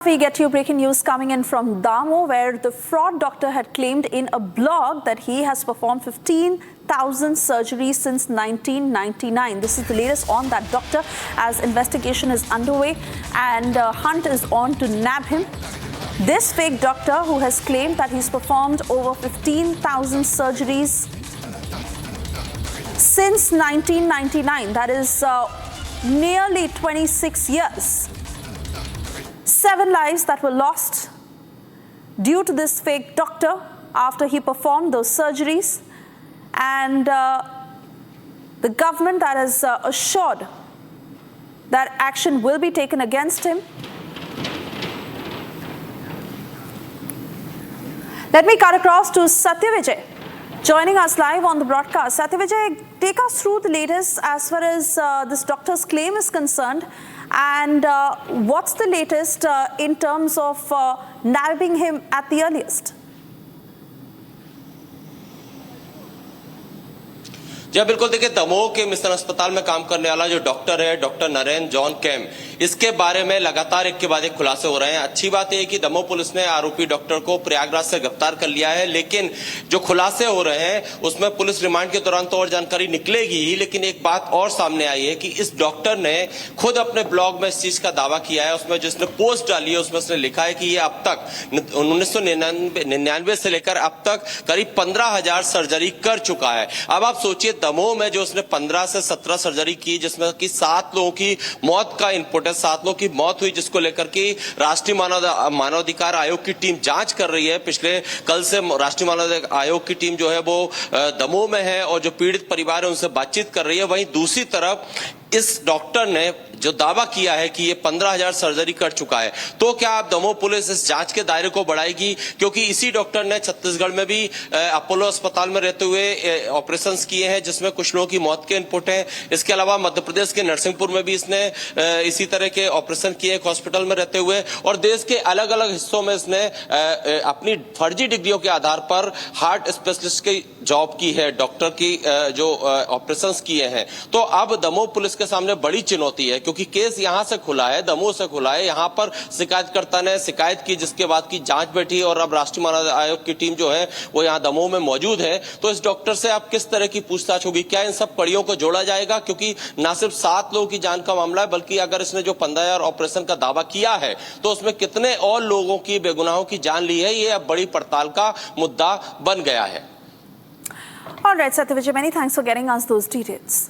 We get you breaking news coming in from Damo, where the fraud doctor had claimed in a blog that he has performed 15,000 surgeries since 1999. This is the latest on that doctor, as investigation is underway and hunt is on to nab him. This fake doctor, who has claimed that he's performed over 15,000 surgeries since 1999, that is nearly 26 years. 7 lives that were lost due to this fake doctor after he performed those surgeries, and the government that has assured that action will be taken against him. Let me cut across to Satyavijay, joining us live on the broadcast. Satyavijay, take us through the latest as far as this doctor's claim is concerned. And what's the latest in terms of nabbing him at the earliest? जी बिल्कुल, देखिए दमोह के mission अस्पताल में काम करने वाला जो doctor है, डॉक्टर नरेंद्र जॉन कैम, इसके बारे में लगातार एक के बाद एक खुलासे हो रहे हैं। अच्छी बात यह है कि दमोह पुलिस ने आरोपी डॉक्टर को प्रयागराज से गिरफ्तार कर लिया है, लेकिन जो खुलासे हो रहे हैं उसमें पुलिस रिमांड के दौरान तो और जानकारी निकलेगी ही, लेकिन एक बात और सामने आई है कि इस डॉक्टर ने खुद अपने ब्लॉग में इस चीज का दावा किया है। उसमें जिसने पोस्ट डाली है उसमें उसने लिखा है कि ये अब तक 1999 से लेकर अब तक करीब 15,000 सर्जरी कर चुका है। अब आप सोचिए, दमोह में जो उसने 15 से 17 सर्जरी की, जिसमें कि 7 लोगों की मौत का इनपुट है, 7 लोगों की मौत हुई, जिसको लेकर के राष्ट्रीय मानवाधिकार आयोग की टीम जांच कर रही है। पिछले कल से राष्ट्रीय मानवाधिकार आयोग की टीम जो है वो दमोह में है और जो पीड़ित परिवार है उनसे बातचीत कर रही है। वहीं दूसरी तरफ इस डॉक्टर ने जो दावा किया है कि ये 15,000 सर्जरी कर चुका है, तो क्या आप दमोह पुलिस इस जांच के दायरे को बढ़ाएगी? क्योंकि इसी डॉक्टर ने छत्तीसगढ़ में भी अपोलो अस्पताल में रहते हुए ऑपरेशंस किए हैं, जिसमें कुछ लोगों की मौत के इनपुट हैं। इसके अलावा मध्य प्रदेश के नरसिंहपुर में भी इसने इसी तरह के ऑपरेशन किए एक हॉस्पिटल में रहते हुए, और देश के अलग अलग हिस्सों में इसने अपनी फर्जी डिग्रियों के आधार पर हार्ट स्पेशलिस्ट की जॉब की है, डॉक्टर की जो ऑपरेशंस किए हैं। तो अब दमोह पुलिस के सामने बड़ी चुनौती है, क्योंकि केस यहां से खुला है, दमोह से खुला है। यहां पर शिकायतकर्ता ने शिकायत की, जिसके बाद की जांच बैठी और अब राष्ट्रीय मानव आयोग की टीम जो है वो यहां दमोह में मौजूद है। तो इस डॉक्टर से अब किस तरह की पूछताछ होगी? क्या इन सब कड़ियों को जोड़ा जाएगा? क्योंकि न सिर्फ 7 लोगों की जान का मामला है, बल्कि अगर इसने जो 15,000 ऑपरेशन का दावा किया है तो उसमें कितने और लोगों की बेगुनाहों की जान ली है, ये अब बड़ी पड़ताल का मुद्दा बन गया है। All right, Satyavijay, many thanks for getting us those details.